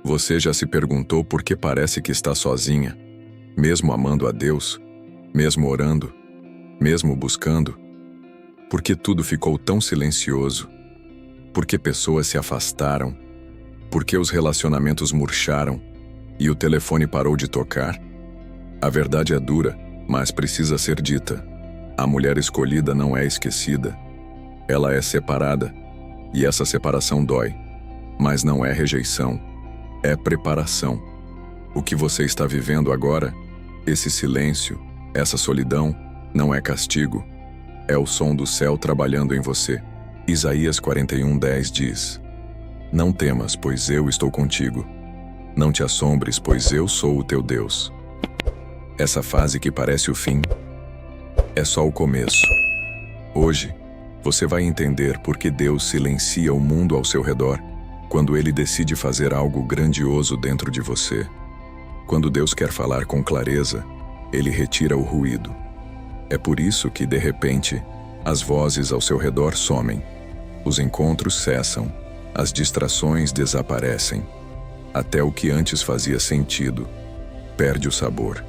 Você já se perguntou por que parece que está sozinha, mesmo amando a Deus, mesmo orando, mesmo buscando? Por que tudo ficou tão silencioso? Por que pessoas se afastaram? Por que os relacionamentos murcharam e o telefone parou de tocar? A verdade é dura, mas precisa ser dita. A mulher escolhida não é esquecida. Ela é separada, e essa separação dói. Mas não é rejeição, é preparação. O que você está vivendo agora, esse silêncio, essa solidão, não é castigo. É o som do céu trabalhando em você. Isaías 41:10 diz: Não temas, pois eu estou contigo. Não te assombres, pois eu sou o teu Deus. Essa fase que parece o fim é só o começo. Hoje, você vai entender por que Deus silencia o mundo ao seu redor quando Ele decide fazer algo grandioso dentro de você. Quando Deus quer falar com clareza, Ele retira o ruído. É por isso que, de repente, as vozes ao seu redor somem, os encontros cessam, as distrações desaparecem. Até o que antes fazia sentido perde o sabor.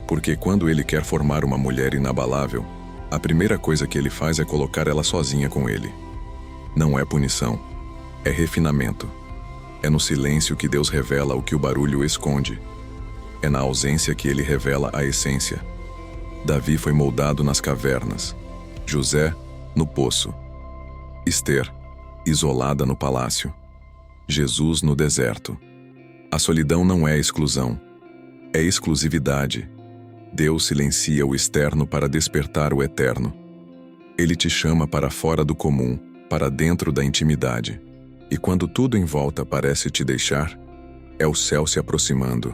Porque quando Ele quer formar uma mulher inabalável, a primeira coisa que Ele faz é colocar ela sozinha com Ele. Não é punição, é refinamento. É no silêncio que Deus revela o que o barulho esconde. É na ausência que Ele revela a essência. Davi foi moldado nas cavernas, José, no poço, Ester, isolada no palácio, Jesus no deserto. A solidão não é exclusão, é exclusividade. Deus silencia o externo para despertar o eterno. Ele te chama para fora do comum, para dentro da intimidade. E quando tudo em volta parece te deixar, é o céu se aproximando.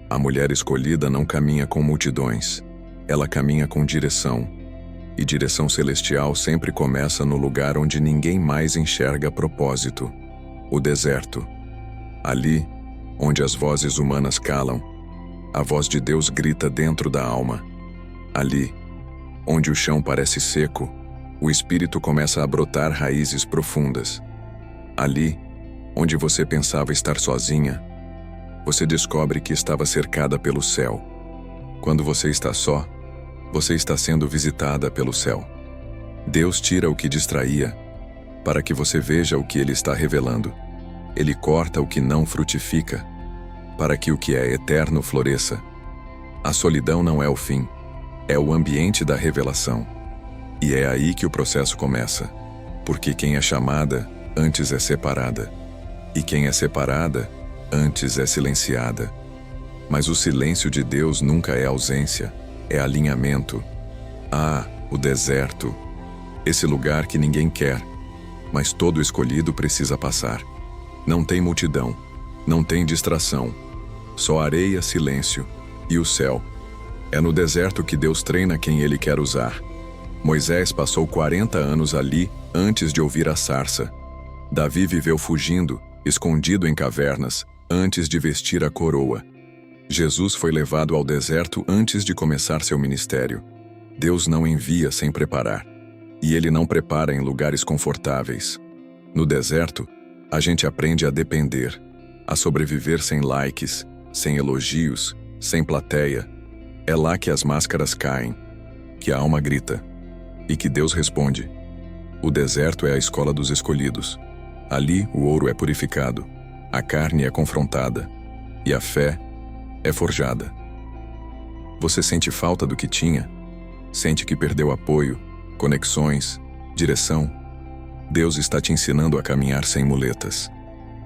A mulher escolhida não caminha com multidões, ela caminha com direção. E direção celestial sempre começa no lugar onde ninguém mais enxerga propósito: o deserto. Ali, onde as vozes humanas calam, a voz de Deus grita dentro da alma. Ali, onde o chão parece seco, o espírito começa a brotar raízes profundas. Ali, onde você pensava estar sozinha, você descobre que estava cercada pelo céu. Quando você está só, você está sendo visitada pelo céu. Deus tira o que distraía, para que você veja o que Ele está revelando. Ele corta o que não frutifica, para que o que é eterno floresça. A solidão não é o fim, é o ambiente da revelação. E é aí que o processo começa, porque quem é chamada, antes é separada. E quem é separada, antes é silenciada. Mas o silêncio de Deus nunca é ausência, é alinhamento. Ah, o deserto, esse lugar que ninguém quer, mas todo escolhido precisa passar. Não tem multidão, não tem distração, só areia, silêncio e o céu. É no deserto que Deus treina quem Ele quer usar. Moisés passou 40 anos ali antes de ouvir a sarça. Davi viveu fugindo, escondido em cavernas, antes de vestir a coroa. Jesus foi levado ao deserto antes de começar seu ministério. Deus não envia sem preparar. E Ele não prepara em lugares confortáveis. No deserto, a gente aprende a depender, a sobreviver sem likes, sem elogios, sem plateia. É lá que as máscaras caem, que a alma grita, e que Deus responde. O deserto é a escola dos escolhidos. Ali o ouro é purificado, a carne é confrontada, e a fé é forjada. Você sente falta do que tinha? Sente que perdeu apoio, conexões, direção? Deus está te ensinando a caminhar sem muletas.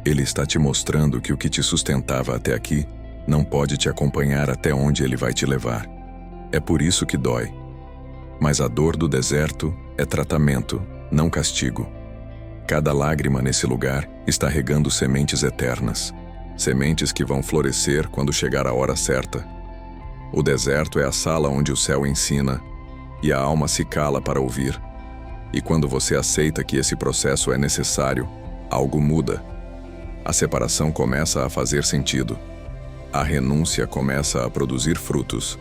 Ele está te mostrando que o que te sustentava até aqui não pode te acompanhar até onde Ele vai te levar. É por isso que dói. Mas a dor do deserto é tratamento, não castigo. Cada lágrima nesse lugar está regando sementes eternas, sementes que vão florescer quando chegar a hora certa. O deserto é a sala onde o céu ensina e a alma se cala para ouvir. E quando você aceita que esse processo é necessário, algo muda. A separação começa a fazer sentido. A renúncia começa a produzir frutos.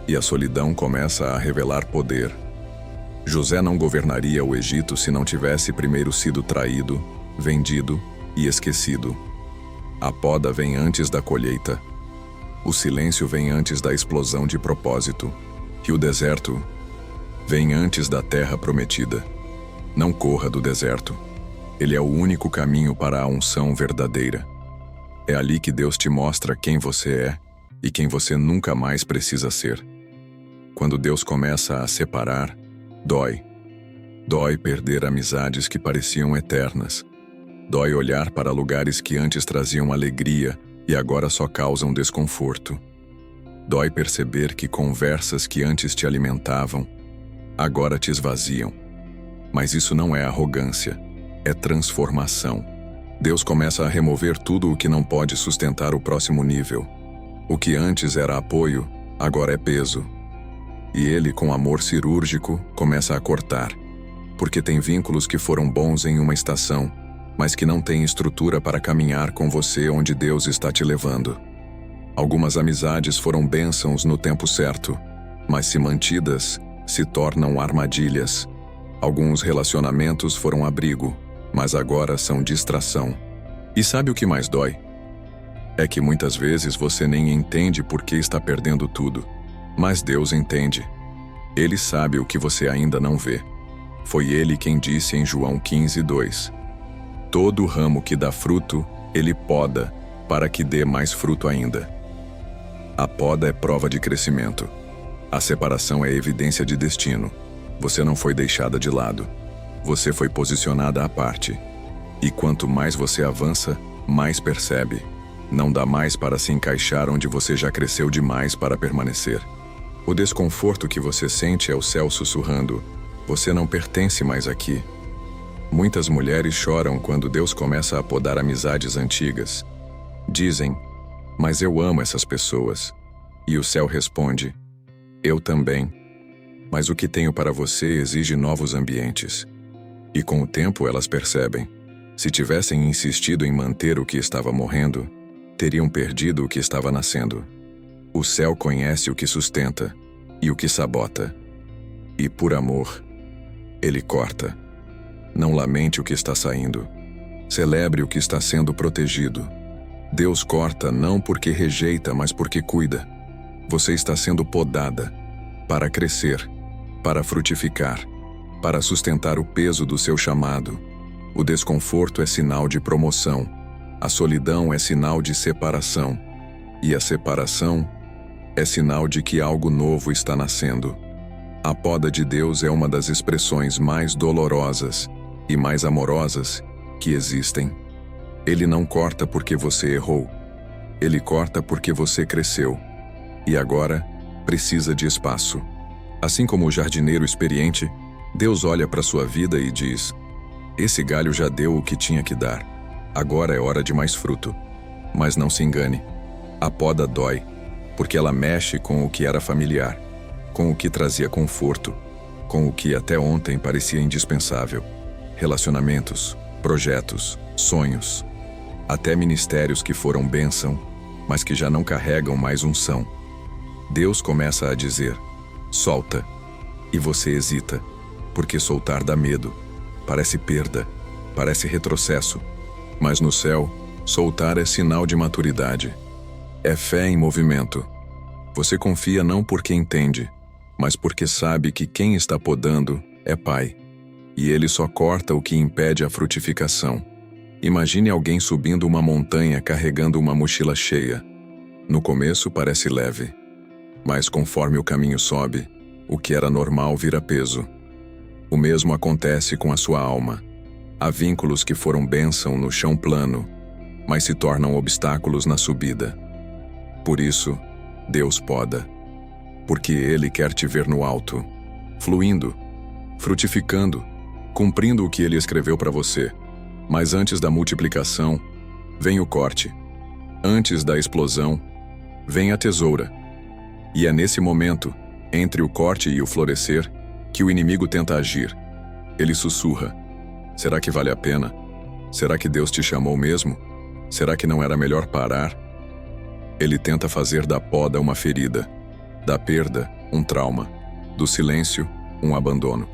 E a solidão começa a revelar poder. José não governaria o Egito se não tivesse primeiro sido traído, vendido e esquecido. A poda vem antes da colheita. O silêncio vem antes da explosão de propósito. E o deserto vem antes da terra prometida. Não corra do deserto. Ele é o único caminho para a unção verdadeira. É ali que Deus te mostra quem você é e quem você nunca mais precisa ser. Quando Deus começa a separar, dói. Dói perder amizades que pareciam eternas. Dói olhar para lugares que antes traziam alegria e agora só causam desconforto. Dói perceber que conversas que antes te alimentavam, agora te esvaziam. Mas isso não é arrogância, é transformação. Deus começa a remover tudo o que não pode sustentar o próximo nível. O que antes era apoio, agora é peso. E Ele, com amor cirúrgico, começa a cortar. Porque tem vínculos que foram bons em uma estação, mas que não têm estrutura para caminhar com você onde Deus está te levando. Algumas amizades foram bênçãos no tempo certo, mas se mantidas, se tornam armadilhas. Alguns relacionamentos foram abrigo, mas agora são distração. E sabe o que mais dói? É que muitas vezes você nem entende por que está perdendo tudo, mas Deus entende. Ele sabe o que você ainda não vê. Foi Ele quem disse em João 15:2: todo ramo que dá fruto, Ele poda, para que dê mais fruto ainda. A poda é prova de crescimento. A separação é evidência de destino. Você não foi deixada de lado. Você foi posicionada à parte. E quanto mais você avança, mais percebe. Não dá mais para se encaixar onde você já cresceu demais para permanecer. O desconforto que você sente é o céu sussurrando: você não pertence mais aqui. Muitas mulheres choram quando Deus começa a podar amizades antigas. Dizem: mas eu amo essas pessoas. E o céu responde: eu também. Mas o que tenho para você exige novos ambientes. E com o tempo elas percebem: se tivessem insistido em manter o que estava morrendo, teriam perdido o que estava nascendo. O céu conhece o que sustenta e o que sabota. E por amor, Ele corta. Não lamente o que está saindo. Celebre o que está sendo protegido. Deus corta não porque rejeita, mas porque cuida. Você está sendo podada para crescer, para frutificar, para sustentar o peso do seu chamado. O desconforto é sinal de promoção. A solidão é sinal de separação. E a separação é sinal de que algo novo está nascendo. A poda de Deus é uma das expressões mais dolorosas e mais amorosas que existem. Ele não corta porque você errou. Ele corta porque você cresceu. E agora precisa de espaço. Assim como o jardineiro experiente, Deus olha para sua vida e diz: esse galho já deu o que tinha que dar. Agora é hora de mais fruto. Mas não se engane. A poda dói, porque ela mexe com o que era familiar, com o que trazia conforto, com o que até ontem parecia indispensável. Relacionamentos, projetos, sonhos, até ministérios que foram bênção, mas que já não carregam mais unção. Deus começa a dizer: solta. E você hesita, porque soltar dá medo, parece perda, parece retrocesso. Mas no céu, soltar é sinal de maturidade. É fé em movimento. Você confia não porque entende, mas porque sabe que quem está podando é Pai. E Ele só corta o que impede a frutificação. Imagine alguém subindo uma montanha carregando uma mochila cheia. No começo parece leve, mas conforme o caminho sobe, o que era normal vira peso. O mesmo acontece com a sua alma. Há vínculos que foram bênção no chão plano, mas se tornam obstáculos na subida. Por isso, Deus poda. Porque Ele quer te ver no alto, fluindo, frutificando, cumprindo o que Ele escreveu para você. Mas antes da multiplicação, vem o corte. Antes da explosão, vem a tesoura. E é nesse momento, entre o corte e o florescer, que o inimigo tenta agir. Ele sussurra: será que vale a pena? Será que Deus te chamou mesmo? Será que não era melhor parar? Ele tenta fazer da poda uma ferida, da perda um trauma, do silêncio um abandono.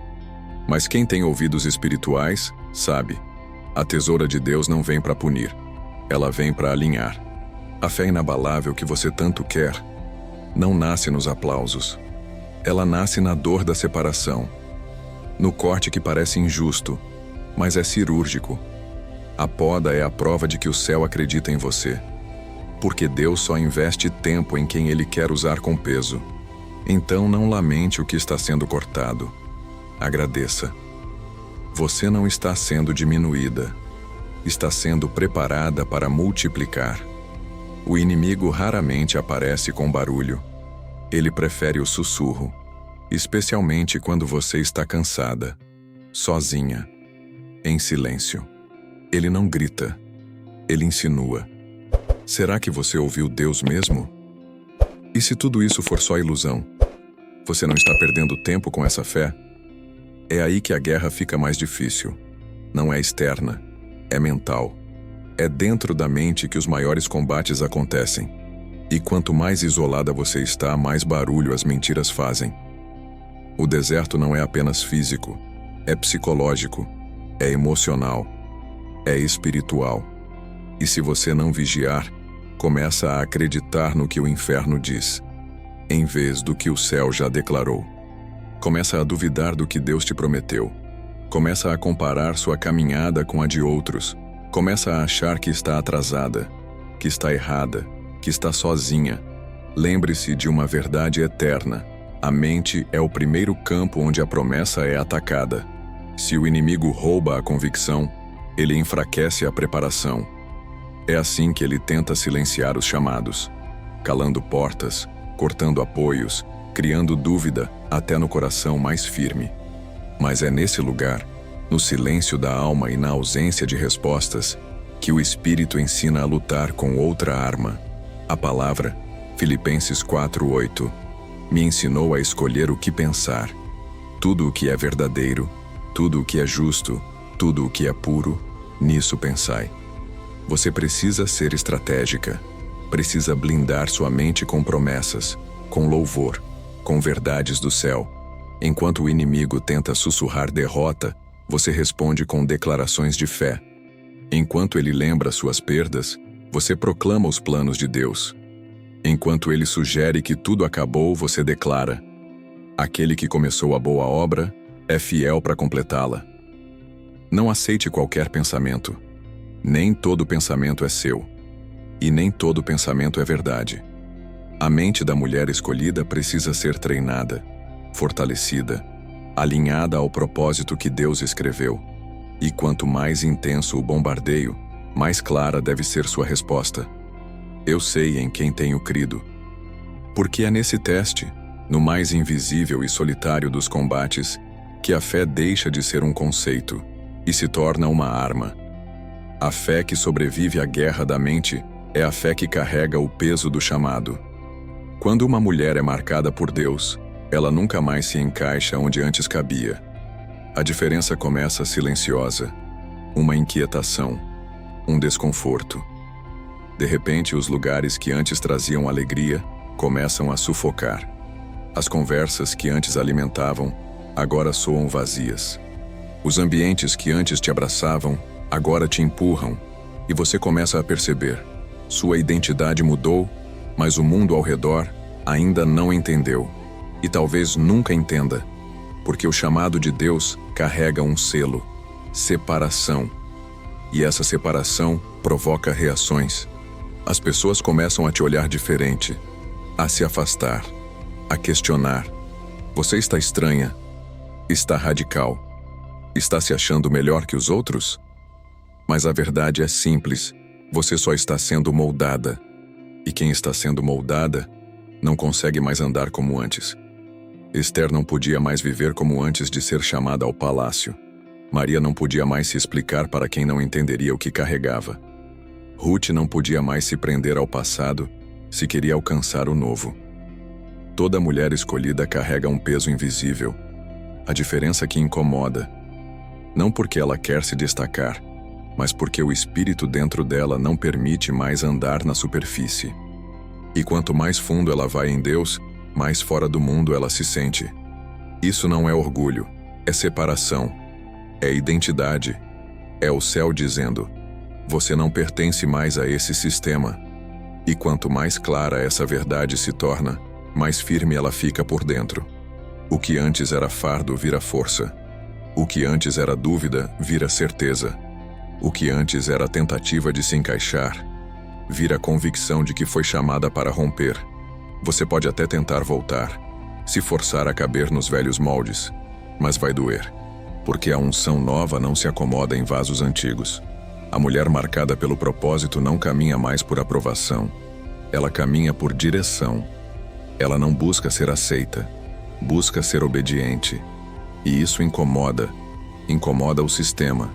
Mas quem tem ouvidos espirituais, sabe, a tesoura de Deus não vem para punir. Ela vem para alinhar. A fé inabalável que você tanto quer não nasce nos aplausos. Ela nasce na dor da separação, no corte que parece injusto, mas é cirúrgico. A poda é a prova de que o céu acredita em você, porque Deus só investe tempo em quem Ele quer usar com peso. Então não lamente o que está sendo cortado. Agradeça. Você não está sendo diminuída. Está sendo preparada para multiplicar. O inimigo raramente aparece com barulho. Ele prefere o sussurro, especialmente quando você está cansada, sozinha, em silêncio. Ele não grita, ele insinua. Será que você ouviu Deus mesmo? E se tudo isso for só ilusão? Você não está perdendo tempo com essa fé? É aí que a guerra fica mais difícil. Não é externa, é mental. É dentro da mente que os maiores combates acontecem. E quanto mais isolada você está, mais barulho as mentiras fazem. O deserto não é apenas físico, é psicológico, é emocional, é espiritual. E se você não vigiar, começa a acreditar no que o inferno diz, em vez do que o céu já declarou. Começa a duvidar do que Deus te prometeu. Começa a comparar sua caminhada com a de outros. Começa a achar que está atrasada, que está errada, que está sozinha. Lembre-se de uma verdade eterna. A mente é o primeiro campo onde a promessa é atacada. Se o inimigo rouba a convicção, ele enfraquece a preparação. É assim que ele tenta silenciar os chamados, calando portas, cortando apoios, criando dúvida até no coração mais firme. Mas é nesse lugar, no silêncio da alma e na ausência de respostas, que o Espírito ensina a lutar com outra arma. A palavra, Filipenses 4:8, me ensinou a escolher o que pensar. Tudo o que é verdadeiro, tudo o que é justo, tudo o que é puro, nisso pensai. Você precisa ser estratégica. Precisa blindar sua mente com promessas, com louvor, com verdades do céu. Enquanto o inimigo tenta sussurrar derrota, você responde com declarações de fé. Enquanto ele lembra suas perdas, você proclama os planos de Deus. Enquanto ele sugere que tudo acabou, você declara: aquele que começou a boa obra é fiel para completá-la. Não aceite qualquer pensamento. Nem todo pensamento é seu. E nem todo pensamento é verdade. A mente da mulher escolhida precisa ser treinada, fortalecida, alinhada ao propósito que Deus escreveu. E quanto mais intenso o bombardeio, mais clara deve ser sua resposta. Eu sei em quem tenho crido. Porque é nesse teste, no mais invisível e solitário dos combates, que a fé deixa de ser um conceito e se torna uma arma. A fé que sobrevive à guerra da mente é a fé que carrega o peso do chamado. Quando uma mulher é marcada por Deus, ela nunca mais se encaixa onde antes cabia. A diferença começa silenciosa, uma inquietação, um desconforto. De repente, os lugares que antes traziam alegria começam a sufocar. As conversas que antes alimentavam, agora soam vazias. Os ambientes que antes te abraçavam, agora te empurram, e você começa a perceber. Sua identidade mudou, mas o mundo ao redor ainda não entendeu. E talvez nunca entenda, porque o chamado de Deus carrega um selo: separação. E essa separação provoca reações. As pessoas começam a te olhar diferente, a se afastar, a questionar. Você está estranha, está radical, está se achando melhor que os outros? Mas a verdade é simples: você só está sendo moldada. E quem está sendo moldada não consegue mais andar como antes. Esther não podia mais viver como antes de ser chamada ao palácio. Maria não podia mais se explicar para quem não entenderia o que carregava. Ruth não podia mais se prender ao passado se queria alcançar o novo. Toda mulher escolhida carrega um peso invisível, a diferença que incomoda. Não porque ela quer se destacar, mas porque o espírito dentro dela não permite mais andar na superfície. E quanto mais fundo ela vai em Deus, mais fora do mundo ela se sente. Isso não é orgulho, é separação, é identidade, é o céu dizendo: Você não pertence mais a esse sistema. E quanto mais clara essa verdade se torna, mais firme ela fica por dentro. O que antes era fardo vira força. O que antes era dúvida vira certeza. O que antes era tentativa de se encaixar, vira convicção de que foi chamada para romper. Você pode até tentar voltar, se forçar a caber nos velhos moldes, mas vai doer, porque a unção nova não se acomoda em vasos antigos. A mulher marcada pelo propósito não caminha mais por aprovação, ela caminha por direção. Ela não busca ser aceita, busca ser obediente. E isso incomoda o sistema,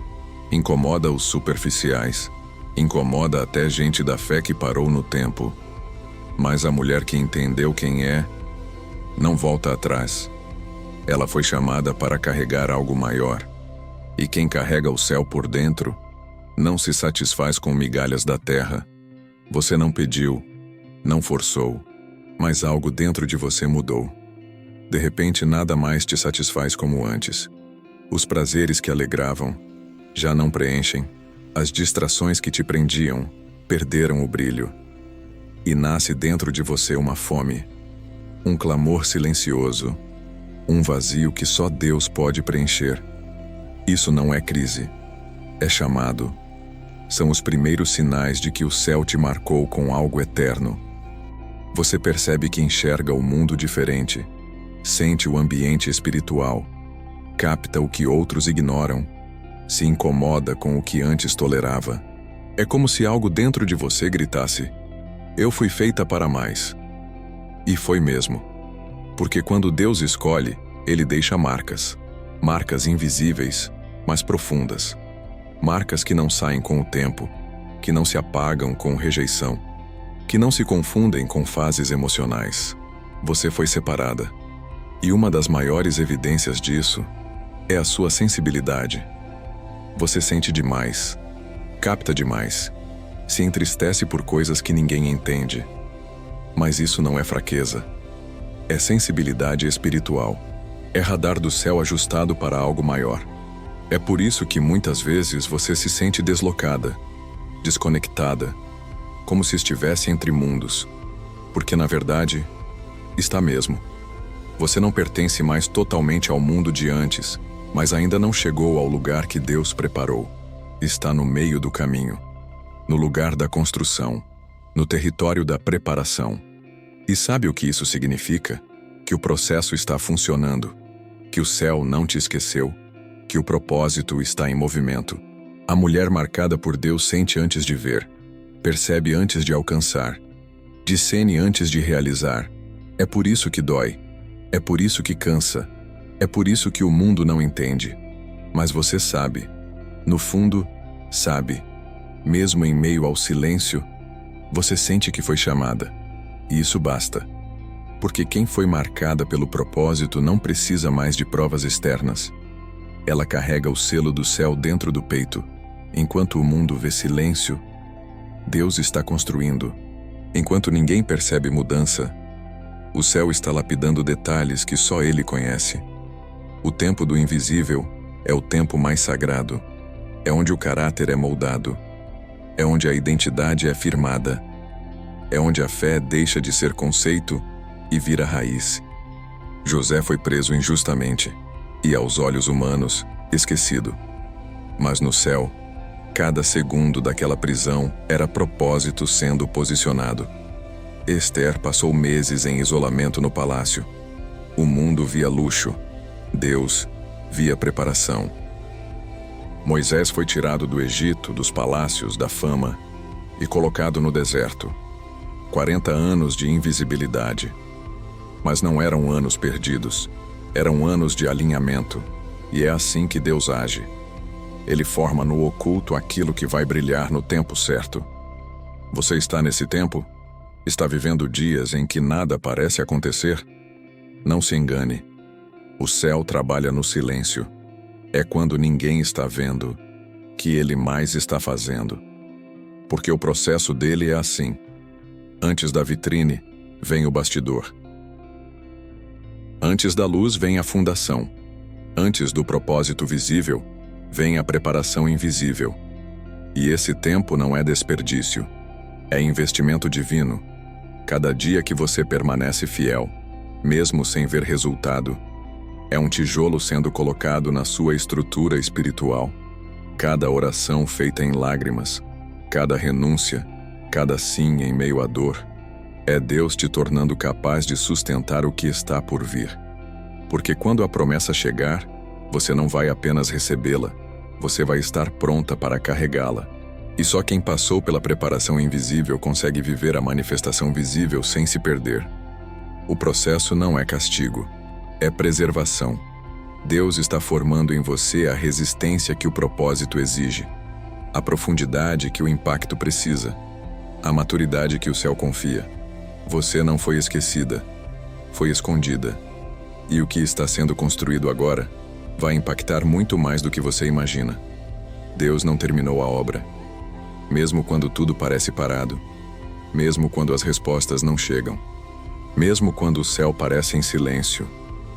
incomoda os superficiais, incomoda até gente da fé que parou no tempo. Mas a mulher que entendeu quem é, não volta atrás. Ela foi chamada para carregar algo maior. E quem carrega o céu por dentro, não se satisfaz com migalhas da terra. Você não pediu, não forçou, mas algo dentro de você mudou. De repente nada mais te satisfaz como antes. Os prazeres que alegravam já não preenchem. As distrações que te prendiam perderam o brilho. E nasce dentro de você uma fome, um clamor silencioso, um vazio que só Deus pode preencher. Isso não é crise, é chamado. São os primeiros sinais de que o céu te marcou com algo eterno. Você percebe que enxerga o mundo diferente, sente o ambiente espiritual, capta o que outros ignoram, se incomoda com o que antes tolerava. É como se algo dentro de você gritasse: eu fui feita para mais. E foi mesmo. Porque quando Deus escolhe, Ele deixa marcas. Marcas invisíveis, mas profundas. Marcas que não saem com o tempo, que não se apagam com rejeição, que não se confundem com fases emocionais. Você foi separada. E uma das maiores evidências disso é a sua sensibilidade. Você sente demais, capta demais, se entristece por coisas que ninguém entende. Mas isso não é fraqueza. É sensibilidade espiritual. É radar do céu ajustado para algo maior. É por isso que muitas vezes você se sente deslocada, desconectada, como se estivesse entre mundos. Porque na verdade, está mesmo. Você não pertence mais totalmente ao mundo de antes, mas ainda não chegou ao lugar que Deus preparou. Está no meio do caminho, no lugar da construção, no território da preparação. E sabe o que isso significa? Que o processo está funcionando, que o céu não te esqueceu, que o propósito está em movimento. A mulher marcada por Deus sente antes de ver, percebe antes de alcançar, discerne antes de realizar. É por isso que dói, é por isso que cansa, é por isso que o mundo não entende. Mas você sabe, no fundo, sabe. Mesmo em meio ao silêncio, você sente que foi chamada. E isso basta. Porque quem foi marcada pelo propósito não precisa mais de provas externas. Ela carrega o selo do céu dentro do peito. Enquanto o mundo vê silêncio, Deus está construindo. Enquanto ninguém percebe mudança, o céu está lapidando detalhes que só Ele conhece. O tempo do invisível é o tempo mais sagrado. É onde o caráter é moldado. É onde a identidade é firmada. É onde a fé deixa de ser conceito e vira raiz. José foi preso injustamente e, aos olhos humanos, esquecido. Mas no céu, cada segundo daquela prisão era propósito sendo posicionado. Esther passou meses em isolamento no palácio. O mundo via luxo. Deus via preparação. Moisés foi tirado do Egito, dos palácios, da fama, e colocado no deserto. 40 anos de invisibilidade. Mas não eram anos perdidos. Eram anos de alinhamento. E é assim que Deus age. Ele forma no oculto aquilo que vai brilhar no tempo certo. Você está nesse tempo? Está vivendo dias em que nada parece acontecer? Não se engane. O céu trabalha no silêncio. É quando ninguém está vendo que ele mais está fazendo. Porque o processo dele é assim. Antes da vitrine, vem o bastidor. Antes da luz vem a fundação. Antes do propósito visível, vem a preparação invisível. E esse tempo não é desperdício, é investimento divino. Cada dia que você permanece fiel, mesmo sem ver resultado, é um tijolo sendo colocado na sua estrutura espiritual. Cada oração feita em lágrimas, cada renúncia, cada sim em meio à dor, é Deus te tornando capaz de sustentar o que está por vir. Porque quando a promessa chegar, você não vai apenas recebê-la, você vai estar pronta para carregá-la. E só quem passou pela preparação invisível consegue viver a manifestação visível sem se perder. O processo não é castigo, é preservação. Deus está formando em você a resistência que o propósito exige, a profundidade que o impacto precisa, a maturidade que o céu confia. Você não foi esquecida, foi escondida. E o que está sendo construído agora vai impactar muito mais do que você imagina. Deus não terminou a obra. Mesmo quando tudo parece parado, mesmo quando as respostas não chegam, mesmo quando o céu parece em silêncio,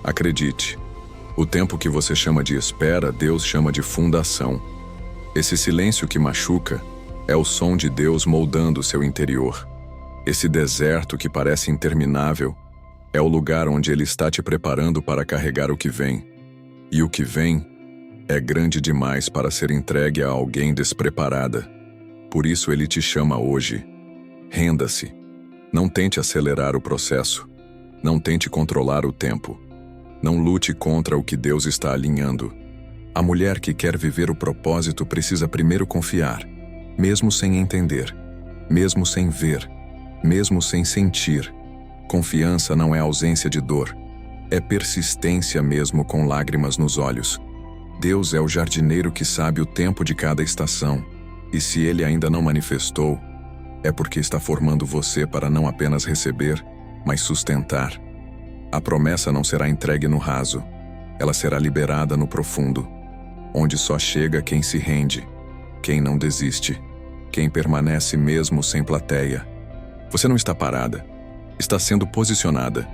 acredite, o tempo que você chama de espera, Deus chama de fundação. Esse silêncio que machuca é o som de Deus moldando seu interior. Esse deserto que parece interminável é o lugar onde Ele está te preparando para carregar o que vem. E o que vem é grande demais para ser entregue a alguém despreparada. Por isso Ele te chama hoje. Renda-se. Não tente acelerar o processo. Não tente controlar o tempo. Não lute contra o que Deus está alinhando. A mulher que quer viver o propósito precisa primeiro confiar, mesmo sem entender, mesmo sem ver, mesmo sem sentir. Confiança não é ausência de dor, é persistência mesmo com lágrimas nos olhos. Deus é o jardineiro que sabe o tempo de cada estação, e se Ele ainda não manifestou, é porque está formando você para não apenas receber, mas sustentar. A promessa não será entregue no raso, ela será liberada no profundo, onde só chega quem se rende, quem não desiste, quem permanece mesmo sem plateia. Você não está parada, está sendo posicionada.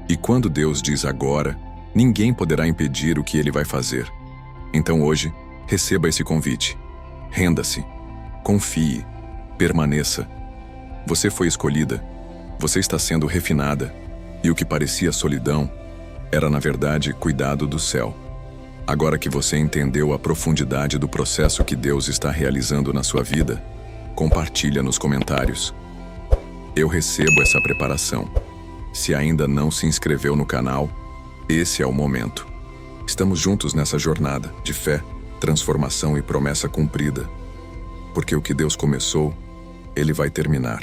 E quando Deus diz agora, ninguém poderá impedir o que Ele vai fazer. Então hoje, receba esse convite. Renda-se, confie, permaneça. Você foi escolhida, você está sendo refinada, e o que parecia solidão era, na verdade, cuidado do céu. Agora que você entendeu a profundidade do processo que Deus está realizando na sua vida, compartilha nos comentários. Eu recebo essa preparação. Se ainda não se inscreveu no canal, esse é o momento. Estamos juntos nessa jornada de fé, transformação e promessa cumprida. Porque o que Deus começou, Ele vai terminar.